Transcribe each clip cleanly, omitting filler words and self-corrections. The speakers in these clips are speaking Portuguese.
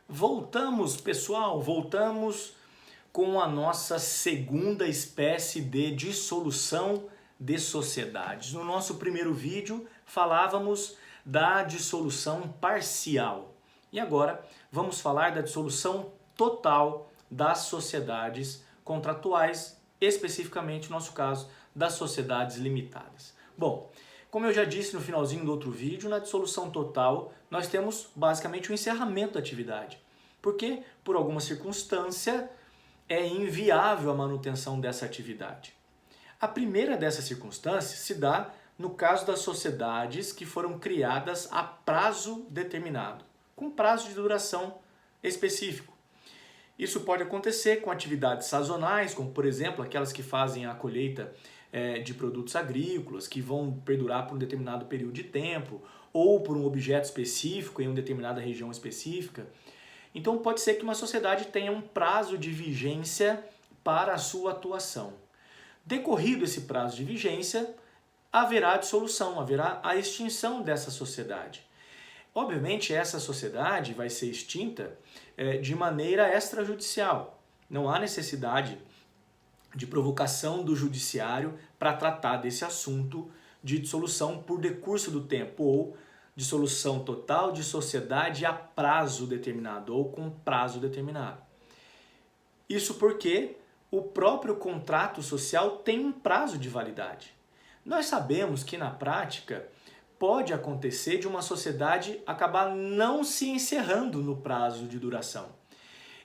Voltamos, pessoal, voltamos com a nossa segunda espécie de dissolução de sociedades. No nosso primeiro vídeo falávamos da dissolução parcial e agora vamos falar da dissolução total das sociedades contratuais, especificamente no nosso caso das sociedades limitadas. Bom, como eu já disse no finalzinho do outro vídeo, na dissolução total nós temos basicamente o encerramento da atividade, porque por alguma circunstância é inviável a manutenção dessa atividade. A primeira dessas circunstâncias se dá no caso das sociedades que foram criadas a prazo determinado, com prazo de duração específico. Isso pode acontecer com atividades sazonais, como por exemplo aquelas que fazem a colheita de produtos agrícolas, que vão perdurar por um determinado período de tempo, ou por um objeto específico em uma determinada região específica. Então pode ser que uma sociedade tenha um prazo de vigência para a sua atuação. Decorrido esse prazo de vigência, haverá a dissolução, haverá a extinção dessa sociedade. Obviamente essa sociedade vai ser extinta de maneira extrajudicial. Não há necessidade de provocação do judiciário para tratar desse assunto de dissolução por decurso do tempo ou dissolução total de sociedade a prazo determinado ou com prazo determinado. Isso porque o próprio contrato social tem um prazo de validade. Nós sabemos que na prática pode acontecer de uma sociedade acabar não se encerrando no prazo de duração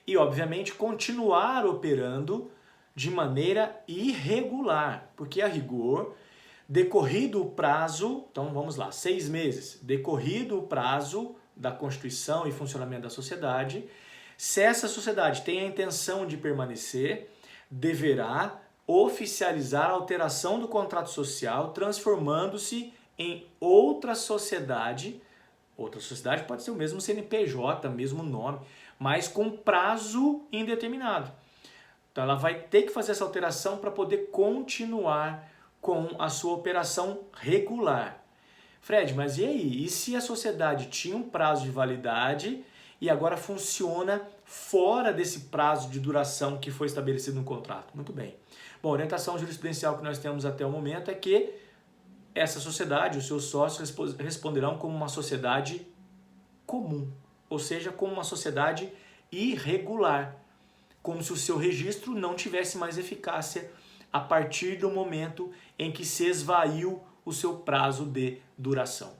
e, obviamente, continuar operando de maneira irregular, porque a rigor, decorrido o prazo, então vamos lá, 6 meses, decorrido o prazo da constituição e funcionamento da sociedade, se essa sociedade tem a intenção de permanecer, deverá oficializar a alteração do contrato social, transformando-se em outra sociedade pode ser o mesmo CNPJ, mesmo nome, mas com prazo indeterminado. Então ela vai ter que fazer essa alteração para poder continuar com a sua operação regular. Fred, mas e aí? E se a sociedade tinha um prazo de validade e agora funciona fora desse prazo de duração que foi estabelecido no contrato? Muito bem. Bom, a orientação jurisprudencial que nós temos até o momento é que essa sociedade, os seus sócios responderão como uma sociedade comum, ou seja, como uma sociedade irregular, como se o seu registro não tivesse mais eficácia a partir do momento em que se esvaiu o seu prazo de duração.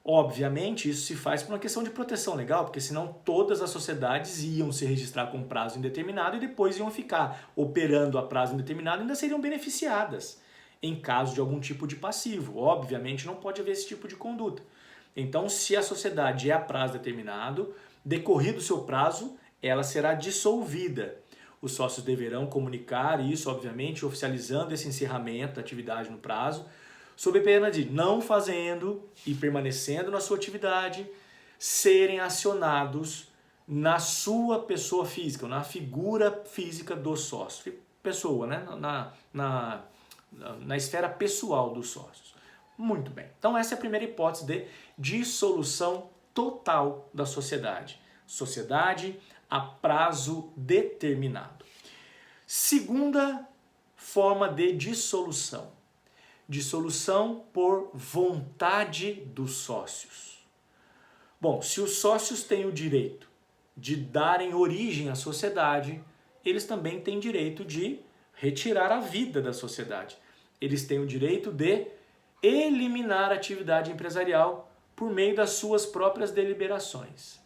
Obviamente, isso se faz por uma questão de proteção legal, porque senão todas as sociedades iam se registrar com prazo indeterminado e depois iam ficar operando a prazo indeterminado e ainda seriam beneficiadas em caso de algum tipo de passivo. Obviamente, não pode haver esse tipo de conduta. Então, se a sociedade é a prazo determinado, decorrido o seu prazo, ela será dissolvida. Os sócios deverão comunicar isso, obviamente, oficializando esse encerramento da atividade no prazo, sob pena de, não fazendo e permanecendo na sua atividade, serem acionados na sua pessoa física, na figura física do sócio. Pessoa, né? Na esfera pessoal dos sócios. Muito bem. Então essa é a primeira hipótese de dissolução total da sociedade. Sociedade a prazo determinado. Segunda forma de dissolução. Dissolução por vontade dos sócios. Bom, se os sócios têm o direito de darem origem à sociedade, eles também têm direito de retirar a vida da sociedade. Eles têm o direito de eliminar a atividade empresarial por meio das suas próprias deliberações.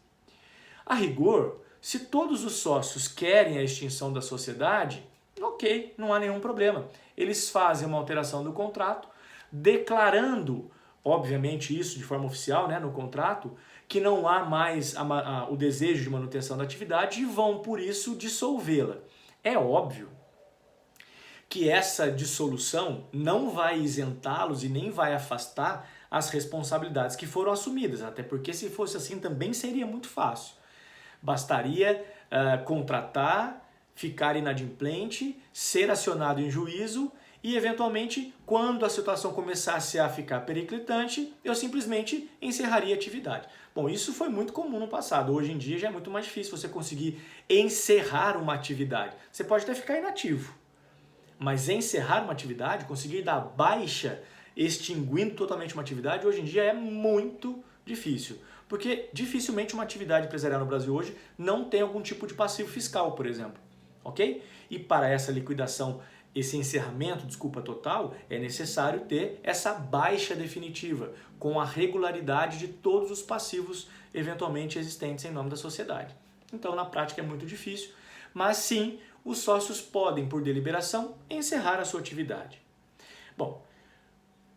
A rigor, se todos os sócios querem a extinção da sociedade, ok, não há nenhum problema. Eles fazem uma alteração do contrato, declarando, obviamente isso de forma oficial, né, no contrato, que não há mais o desejo de manutenção da atividade e vão, por isso, dissolvê-la. É óbvio que essa dissolução não vai isentá-los e nem vai afastar as responsabilidades que foram assumidas, até porque se fosse assim também seria muito fácil. Bastaria contratar, ficar inadimplente, ser acionado em juízo e eventualmente, quando a situação começasse a ficar periclitante, eu simplesmente encerraria a atividade. Bom, isso foi muito comum no passado. Hoje em dia já é muito mais difícil você conseguir encerrar uma atividade. Você pode até ficar inativo, mas encerrar uma atividade, conseguir dar baixa, extinguindo totalmente uma atividade, hoje em dia é muito difícil. Porque dificilmente uma atividade empresarial no Brasil hoje não tem algum tipo de passivo fiscal, por exemplo. Ok? E para essa liquidação, esse encerramento, desculpa, total, é necessário ter essa baixa definitiva, com a regularidade de todos os passivos eventualmente existentes em nome da sociedade. Então, na prática é muito difícil, mas sim, os sócios podem, por deliberação, encerrar a sua atividade. Bom,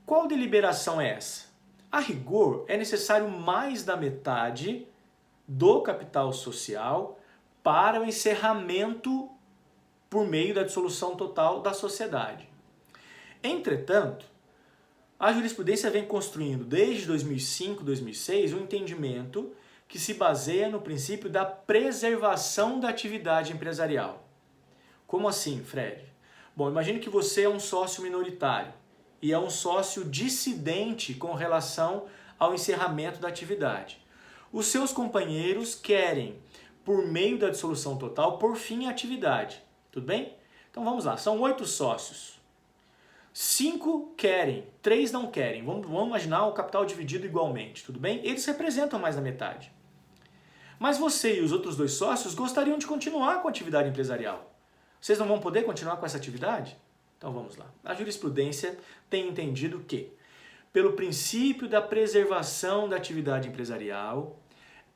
qual deliberação é essa? A rigor, é necessário mais da metade do capital social para o encerramento por meio da dissolução total da sociedade. Entretanto, a jurisprudência vem construindo desde 2005, 2006 um entendimento que se baseia no princípio da preservação da atividade empresarial. Como assim, Fred? Bom, imagine que você é um sócio minoritário e é um sócio dissidente com relação ao encerramento da atividade. Os seus companheiros querem, por meio da dissolução total, pôr fim à atividade. Tudo bem? Então vamos lá, são 8 sócios. 5 querem, 3 não querem. Vamos imaginar o capital dividido igualmente, tudo bem? Eles representam mais da metade. Mas você e os outros 2 sócios gostariam de continuar com a atividade empresarial. Vocês não vão poder continuar com essa atividade? Então vamos lá. A jurisprudência tem entendido que, pelo princípio da preservação da atividade empresarial,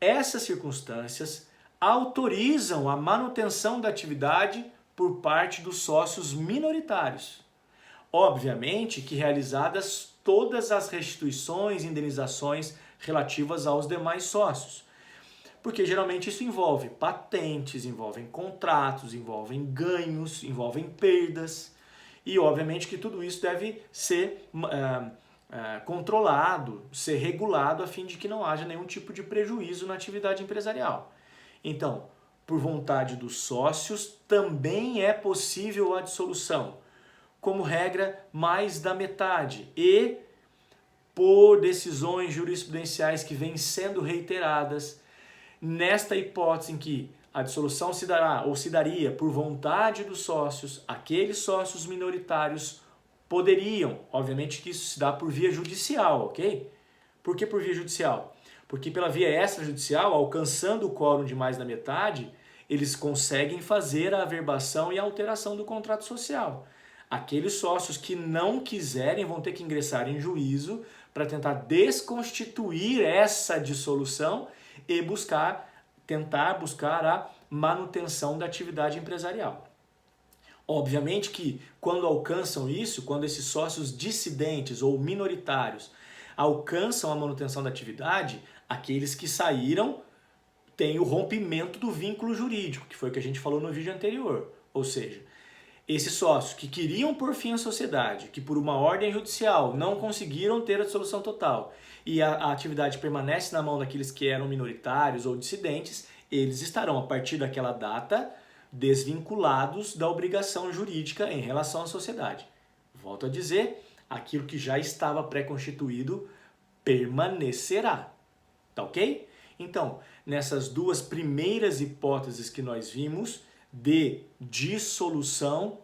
essas circunstâncias autorizam a manutenção da atividade por parte dos sócios minoritários. Obviamente que realizadas todas as restituições e indenizações relativas aos demais sócios. Porque geralmente isso envolve patentes, envolve contratos, envolve ganhos, envolve perdas. E obviamente que tudo isso deve ser controlado, ser regulado a fim de que não haja nenhum tipo de prejuízo na atividade empresarial. Então, por vontade dos sócios, também é possível a dissolução, como regra, mais da metade, e por decisões jurisprudenciais que vêm sendo reiteradas, nesta hipótese em que a dissolução se dará ou se daria por vontade dos sócios, aqueles sócios minoritários poderiam, obviamente que isso se dá por via judicial, ok? Por que por via judicial? Porque pela via extrajudicial, alcançando o quórum de mais da metade, eles conseguem fazer a averbação e a alteração do contrato social. Aqueles sócios que não quiserem vão ter que ingressar em juízo para tentar desconstituir essa dissolução e tentar buscar a manutenção da atividade empresarial. Obviamente que quando alcançam isso, quando esses sócios dissidentes ou minoritários alcançam a manutenção da atividade, aqueles que saíram têm o rompimento do vínculo jurídico, que foi o que a gente falou no vídeo anterior. Ou seja, esses sócios que queriam pôr fim à sociedade, que por uma ordem judicial não conseguiram ter a dissolução total e a atividade permanece na mão daqueles que eram minoritários ou dissidentes, eles estarão, a partir daquela data, desvinculados da obrigação jurídica em relação à sociedade. Volto a dizer, aquilo que já estava pré-constituído permanecerá. Tá ok? Então, nessas duas primeiras hipóteses que nós vimos de dissolução,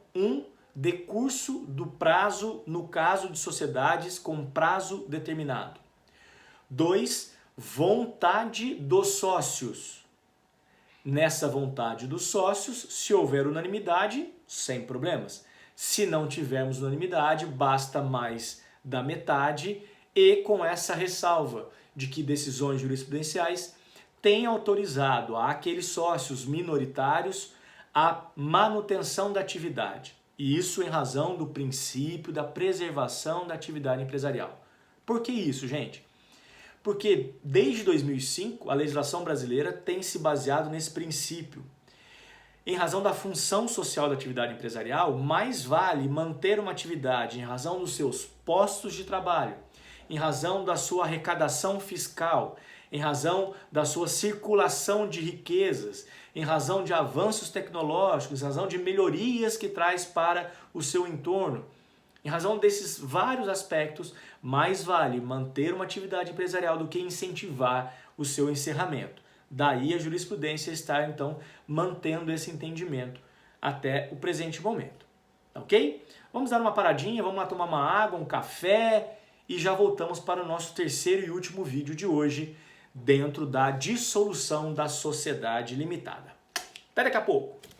decurso do prazo no caso de sociedades com prazo determinado. 2, vontade dos sócios. Nessa vontade dos sócios, se houver unanimidade, sem problemas. Se não tivermos unanimidade, basta mais da metade e com essa ressalva de que decisões jurisprudenciais têm autorizado àqueles sócios minoritários a manutenção da atividade. E isso em razão do princípio da preservação da atividade empresarial. Por que isso, gente? Porque desde 2005 a legislação brasileira tem se baseado nesse princípio. Em razão da função social da atividade empresarial, mais vale manter uma atividade em razão dos seus postos de trabalho, em razão da sua arrecadação fiscal, em razão da sua circulação de riquezas, em razão de avanços tecnológicos, em razão de melhorias que traz para o seu entorno. Em razão desses vários aspectos, mais vale manter uma atividade empresarial do que incentivar o seu encerramento. Daí a jurisprudência está, então, mantendo esse entendimento até o presente momento. Ok? Vamos dar uma paradinha, vamos lá tomar uma água, um café e já voltamos para o nosso terceiro e último vídeo de hoje dentro da dissolução da sociedade limitada. Até daqui a pouco!